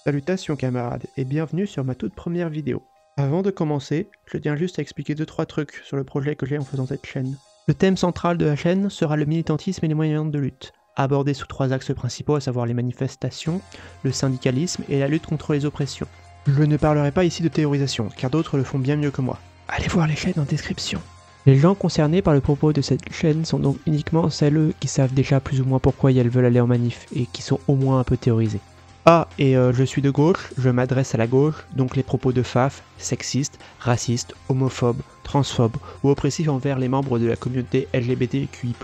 Salutations camarades et bienvenue sur ma toute première vidéo. Avant de commencer, je tiens juste à expliquer 2-3 trucs sur le projet que j'ai en faisant cette chaîne. Le thème central de la chaîne sera le militantisme et les moyens de lutte, abordé sous 3 axes principaux, à savoir les manifestations, le syndicalisme et la lutte contre les oppressions. Je ne parlerai pas ici de théorisation, car d'autres le font bien mieux que moi. Allez voir les chaînes en description. Les gens concernés par le propos de cette chaîne sont donc uniquement celles qui savent déjà plus ou moins pourquoi elles veulent aller en manif et qui sont au moins un peu théorisées. Ah, et je suis de gauche, je m'adresse à la gauche, donc les propos de faf, sexistes, racistes, homophobes, transphobes ou oppressifs envers les membres de la communauté LGBTQI+,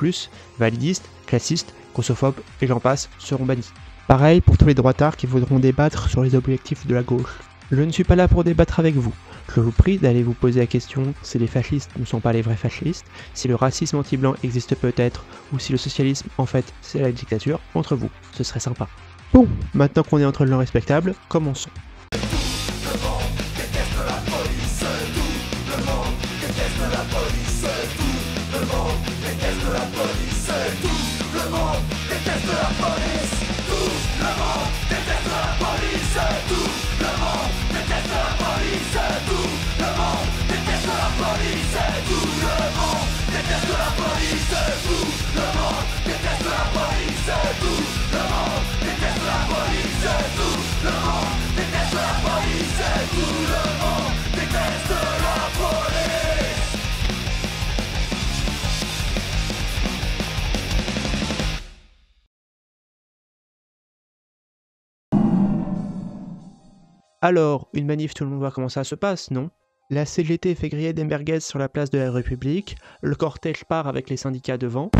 validistes, classistes, grossophobes et j'en passe, seront bannis. Pareil pour tous les droitards qui voudront débattre sur les objectifs de la gauche. Je ne suis pas là pour débattre avec vous. Je vous prie d'aller vous poser la question si les fascistes ne sont pas les vrais fascistes, si le racisme anti-blanc existe peut-être, ou si le socialisme en fait c'est la dictature, entre vous, ce serait sympa. Bon, maintenant qu'on est entre gens respectables, commençons. Alors, une manif, tout le monde voit comment ça se passe, non? La CGT fait griller des merguez sur la place de la République, le cortège part avec les syndicats devant.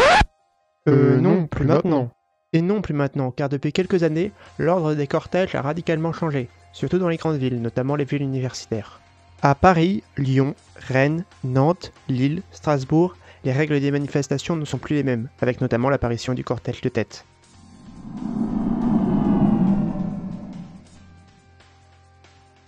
Non, plus maintenant. Et non, plus maintenant, car depuis quelques années, l'ordre des cortèges a radicalement changé, surtout dans les grandes villes, notamment les villes universitaires. À Paris, Lyon, Rennes, Nantes, Lille, Strasbourg, les règles des manifestations ne sont plus les mêmes, avec notamment l'apparition du cortège de tête.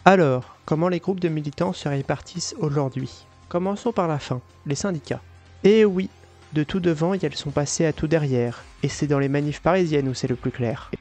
Alors, comment les groupes de militants se répartissent aujourd'hui? Commençons par la fin, les syndicats. Et oui, de tout devant, elles sont passées à tout derrière, et c'est dans les manifs parisiennes où c'est le plus clair.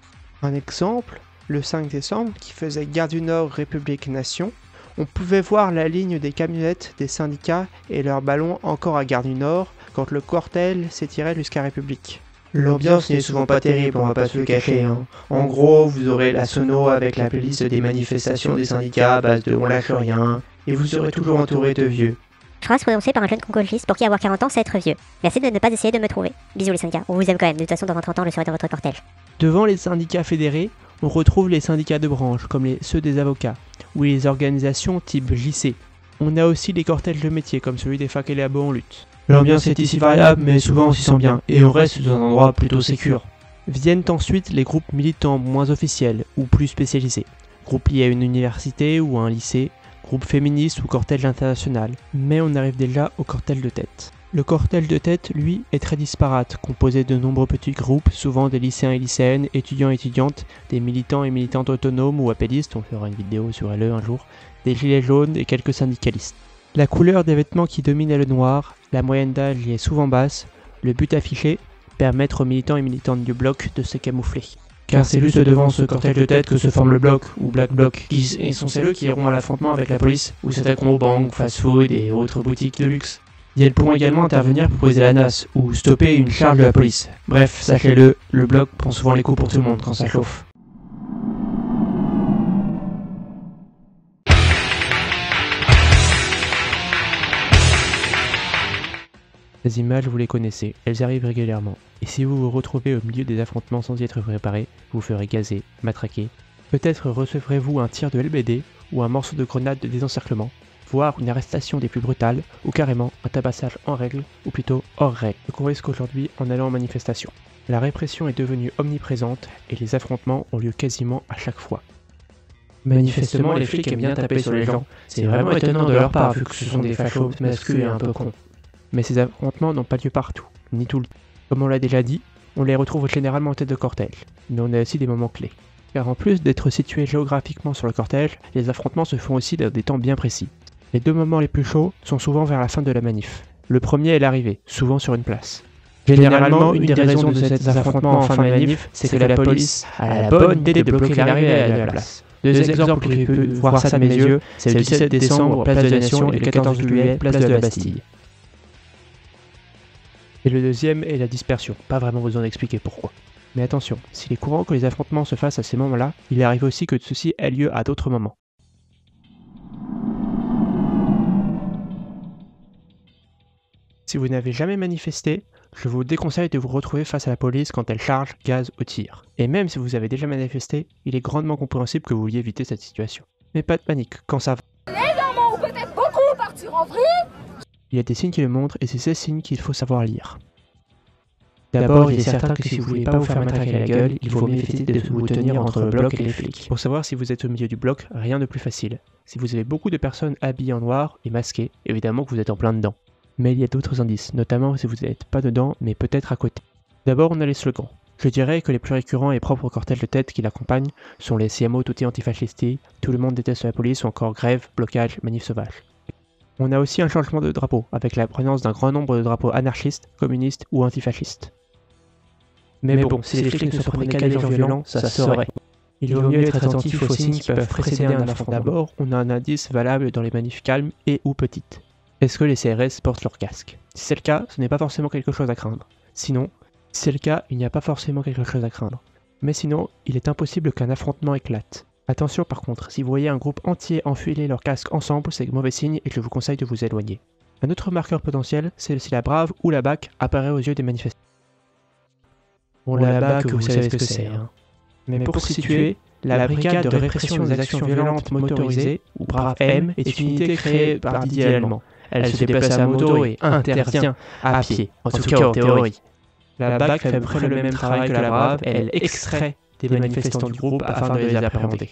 Un exemple, le 5 décembre, qui faisait Gare du Nord, République, Nation, on pouvait voir la ligne des camionnettes des syndicats et leurs ballons encore à Gare du Nord, quand le cortège s'étirait jusqu'à République. L'ambiance n'est souvent pas terrible, on va pas se le cacher, hein. En gros, vous aurez la sono avec la playlist des manifestations des syndicats à base de on lâche rien, et vous serez toujours entouré de vieux. Phrase prononcée par un jeune concordiste pour qui avoir 40 ans c'est être vieux. Merci de ne pas essayer de me trouver. Bisous les syndicats, on vous aime quand même, de toute façon dans 30 ans je serai dans votre cortège. Devant les syndicats fédérés, on retrouve les syndicats de branche, comme ceux des avocats, ou les organisations type JC. On a aussi les cortèges de métiers, comme celui des facs et labos en lutte. L'ambiance est ici variable, mais souvent on s'y sent bien, et on reste dans un endroit plutôt sécure. Viennent ensuite les groupes militants moins officiels, ou plus spécialisés. Groupes liés à une université ou à un lycée, groupes féministes ou cortège international. Mais on arrive déjà au cortège de tête. Le cortège de tête, lui, est très disparate, composé de nombreux petits groupes, souvent des lycéens et lycéennes, étudiants et étudiantes, des militants et militantes autonomes ou appellistes, on fera une vidéo sur elle un jour, des gilets jaunes et quelques syndicalistes. La couleur des vêtements qui domine est le noir, la moyenne d'âge y est souvent basse, le but affiché, permettre aux militants et militantes du bloc de se camoufler. Car c'est juste devant ce cortège de tête que se forme le bloc, ou Black Bloc, et sont celles qui iront à l'affrontement avec la police, ou s'attaqueront aux banques, fast-food et autres boutiques de luxe. Et elles pourront également intervenir pour briser la nasse, ou stopper une charge de la police. Bref, sachez-le, le bloc prend souvent les coups pour tout le monde quand ça chauffe. Ces images, vous les connaissez, elles arrivent régulièrement. Et si vous vous retrouvez au milieu des affrontements sans y être préparé, vous ferez gazer, matraquer. Peut-être recevrez-vous un tir de LBD ou un morceau de grenade de désencerclement, voire une arrestation des plus brutales, ou carrément un tabassage en règle, ou plutôt hors règle, ce qu'on risque aujourd'hui en allant en manifestation. La répression est devenue omniprésente et les affrontements ont lieu quasiment à chaque fois. Manifestement, les flics aiment bien taper sur les gens. C'est vraiment étonnant de leur part vu que ce sont des fachos masculins et un peu cons. Mais ces affrontements n'ont pas lieu partout, ni tout le temps. Comme on l'a déjà dit, on les retrouve généralement en tête de cortège, mais on a aussi des moments clés. Car en plus d'être situés géographiquement sur le cortège, les affrontements se font aussi dans des temps bien précis. Les deux moments les plus chauds sont souvent vers la fin de la manif. Le premier est l'arrivée, souvent sur une place. Généralement, une des raisons de ces affrontements en fin de manif, c'est que la police a la bonne idée de bloquer l'arrivée à la place. Deux exemples que j'ai pu voir ça de mes yeux, c'est le 17 décembre, place de la Nation, et le 14 juillet, place de la Bastille. Et le deuxième est la dispersion, pas vraiment besoin d'expliquer pourquoi. Mais attention, s'il est courant que les affrontements se fassent à ces moments-là, il arrive aussi que ceci ait lieu à d'autres moments. Si vous n'avez jamais manifesté, je vous déconseille de vous retrouver face à la police quand elle charge gaz au tir. Et même si vous avez déjà manifesté, il est grandement compréhensible que vous vouliez éviter cette situation. Mais pas de panique, quand ça va. Légèrement ou peut-être beaucoup partir en vrille. Il y a des signes qui le montrent et c'est ces signes qu'il faut savoir lire. D'abord, il est certain que si vous voulez pas vous faire matraquer la gueule, il vaut mieux éviter de vous tenir entre le bloc et les flics. Pour savoir si vous êtes au milieu du bloc, rien de plus facile. Si vous avez beaucoup de personnes habillées en noir et masquées, évidemment que vous êtes en plein dedans. Mais il y a d'autres indices, notamment si vous n'êtes pas dedans, mais peut-être à côté. D'abord, on a les slogans. Je dirais que les plus récurrents et propres cortèges de tête qui l'accompagnent sont les CMO tutti antifascisti, tout le monde déteste la police ou encore grève, blocage, manif sauvage. On a aussi un changement de drapeau, avec la présence d'un grand nombre de drapeaux anarchistes, communistes ou antifascistes. Mais bon, si les flics ne se prenaient qu'à des gens violents, ça se saurait. Il vaut mieux être attentif aux signes qui peuvent précéder un affrontement. D'abord, on a un indice valable dans les manifs calmes et ou petites. Est-ce que les CRS portent leur casque? Si c'est le cas, ce n'est pas forcément quelque chose à craindre. Sinon, si c'est le cas, il n'y a pas forcément quelque chose à craindre. Mais sinon, il est impossible qu'un affrontement éclate. Attention par contre, si vous voyez un groupe entier enfiler leur casque ensemble, c'est mauvais signe et je vous conseille de vous éloigner. Un autre marqueur potentiel, c'est si la brave ou la BAC apparaît aux yeux des manifestants. Bon, la BAC, vous savez ce que c'est, hein. Mais pour situer, la brigade de répression des actions violentes motorisées, ou Brave M, est une unité créée par Didier Allemand. Elle se déplace à moto et intervient à pied, en tout cas en théorie. La BAC fait à peu près le même travail que la Brave, elle extrait des manifestants du groupe afin de les appréhender.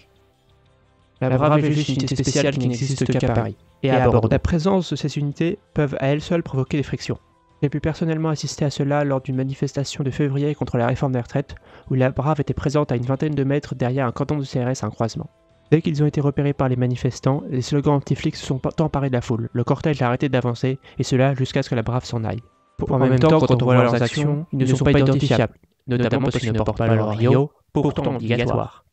La Brave est juste une unité spéciale qui n'existe qu'à Paris, et à Bordeaux. La présence de ces unités peuvent à elles seules provoquer des frictions. J'ai pu personnellement assister à cela lors d'une manifestation de février contre la réforme des retraites, où la Brave était présente à une vingtaine de mètres derrière un canton de CRS à un croisement. Dès qu'ils ont été repérés par les manifestants, les slogans anti-flics se sont emparés de la foule, le cortège a arrêté d'avancer, et cela jusqu'à ce que la Brave s'en aille. En même temps, quand on voit leurs actions, ils ne sont pas identifiables, notamment parce qu'ils ne portent pas leur Rio, pourtant obligatoire.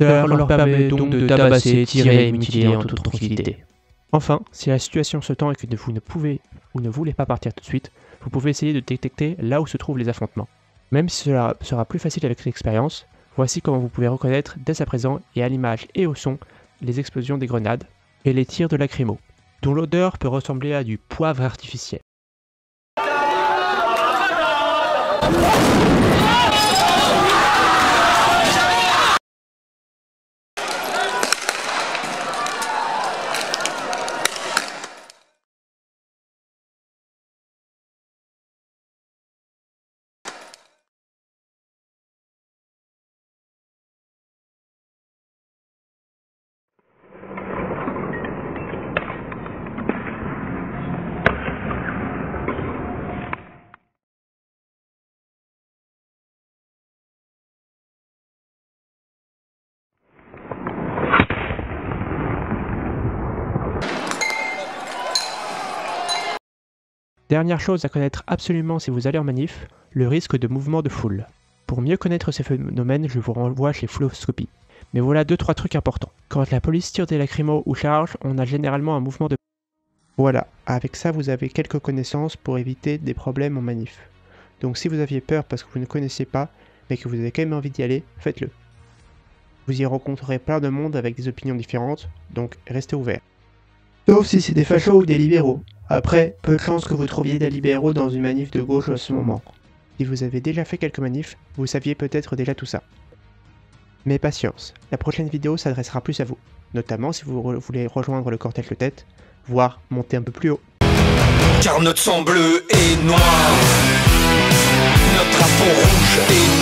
Cela leur permet donc de tabasser, tirer et mutiler en toute tranquillité. Enfin, si la situation se tend et que vous ne pouvez ou ne voulez pas partir tout de suite, vous pouvez essayer de détecter là où se trouvent les affrontements. Même si cela sera plus facile avec l'expérience, voici comment vous pouvez reconnaître dès à présent et à l'image et au son les explosions des grenades et les tirs de lacrymo, dont l'odeur peut ressembler à du poivre artificiel. Dernière chose à connaître absolument si vous allez en manif, le risque de mouvement de foule. Pour mieux connaître ces phénomènes, je vous renvoie chez Flowscopy. Mais voilà 2-3 trucs importants. Quand la police tire des lacrymos ou charge, on a généralement un mouvement de... Voilà, avec ça vous avez quelques connaissances pour éviter des problèmes en manif. Donc si vous aviez peur parce que vous ne connaissiez pas, mais que vous avez quand même envie d'y aller, faites-le. Vous y rencontrerez plein de monde avec des opinions différentes, donc restez ouverts. Sauf si c'est des fachos ou des libéraux. Après, peu de chance que vous trouviez des libéraux dans une manif de gauche à ce moment. Si vous avez déjà fait quelques manifs, vous saviez peut-être déjà tout ça. Mais patience, la prochaine vidéo s'adressera plus à vous, notamment si vous voulez rejoindre le cortège de tête, voire monter un peu plus haut. Car notre sang bleu est noir, notre drapeau rouge est noir.